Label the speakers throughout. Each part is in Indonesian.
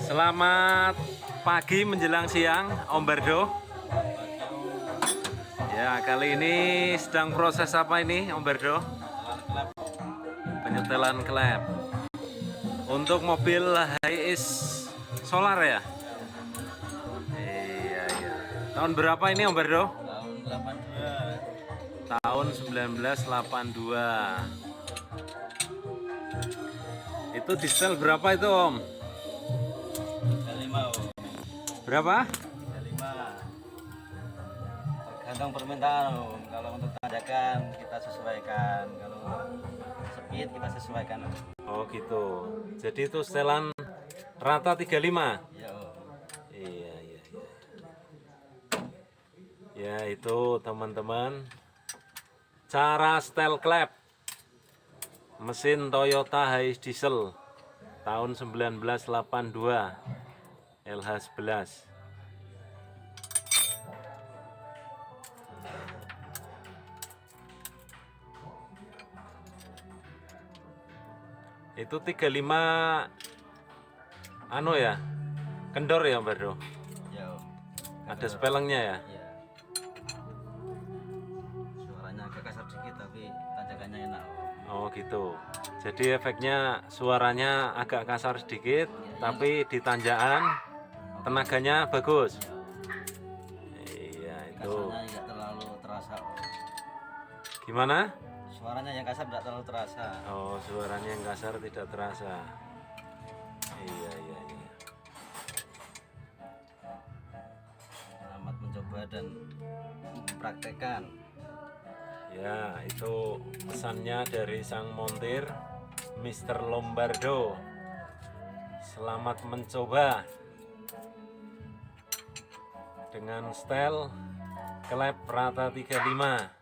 Speaker 1: Selamat pagi menjelang siang, Om Bardo. Ya, kali ini sedang proses apa ini, Om Bardo? Penyetelan klep. Untuk mobil Hiace solar ya? Iya, iya. Tahun berapa ini, Om Bardo?
Speaker 2: Tahun 82.
Speaker 1: Tahun 1982. Itu di setel berapa itu, Om?
Speaker 2: 35, Om.
Speaker 1: Berapa?
Speaker 2: 35. Tergantung permintaan, Om. Kalau untuk tanjakan kita sesuaikan, kalau speed kita sesuaikan, Om.
Speaker 1: Oh gitu. Jadi itu setelan rata 35.
Speaker 2: Iya, Om.
Speaker 1: Iya, iya, iya. Ya itu teman-teman, cara setel klep mesin Toyota Hiace diesel tahun 1982 LH11. Itu 35 anu ya, kendor ya, Bro?
Speaker 2: Iya, Om.
Speaker 1: Ada spelengnya ya?
Speaker 2: Iya. Suaranya agak kasar dikit tapi tanjakannya enak, Om.
Speaker 1: Oh gitu. Jadi efeknya suaranya agak kasar sedikit, tapi di tanjakan tenaganya bagus. Iya itu.
Speaker 2: Kasarnya tidak terlalu terasa, Om.
Speaker 1: Gimana?
Speaker 2: Suaranya yang kasar tidak terlalu terasa.
Speaker 1: Oh, suaranya yang kasar tidak terasa. Iya, iya, iya.
Speaker 2: Selamat mencoba dan mempraktekkan.
Speaker 1: Ya, itu pesannya dari sang montir, Mr. Lombardo. Selamat mencoba dengan setel klep rata 35.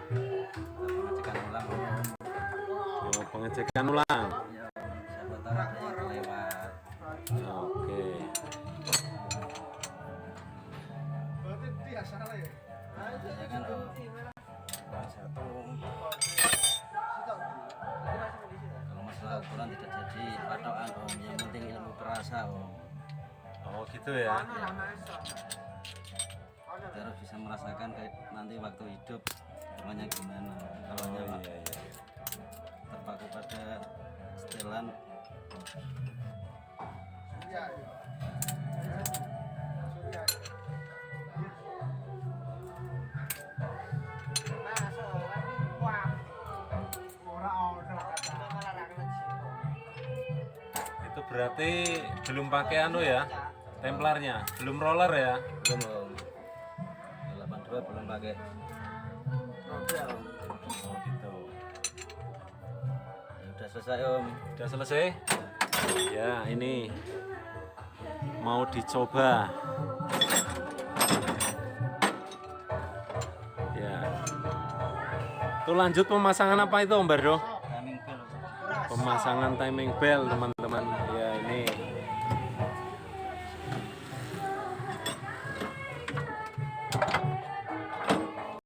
Speaker 2: Pengecekan ulang, Om.
Speaker 1: Oh, pengecekan ulang.
Speaker 2: Ya, siapa tahu ada yang kelewat.
Speaker 1: Oke.
Speaker 2: Ya kan, Om. Satu. Kalau masalah ukuran tidak jadi patokan, Om. Yang penting ilmu perasa, Om.
Speaker 1: Oh, gitu ya.
Speaker 2: Kita harus bisa merasakan kayak nanti waktu hidup rumahnya gimana. Kalau
Speaker 1: Oh,
Speaker 2: hanya
Speaker 1: iya, iya.
Speaker 2: terpaku pada setelan,
Speaker 1: Itu berarti belum pakai anu ya, templarnya, belum roller ya.
Speaker 2: belum, Om. 82 belum pakai roda, Om.
Speaker 1: Oh gitu.
Speaker 2: Ya, udah selesai, Om.
Speaker 1: Udah selesai? Ya ini mau dicoba. Ya. Itu lanjut pemasangan apa itu, Om Bardo?
Speaker 2: Timing bell, Om.
Speaker 1: Pemasangan timing bell, teman-teman.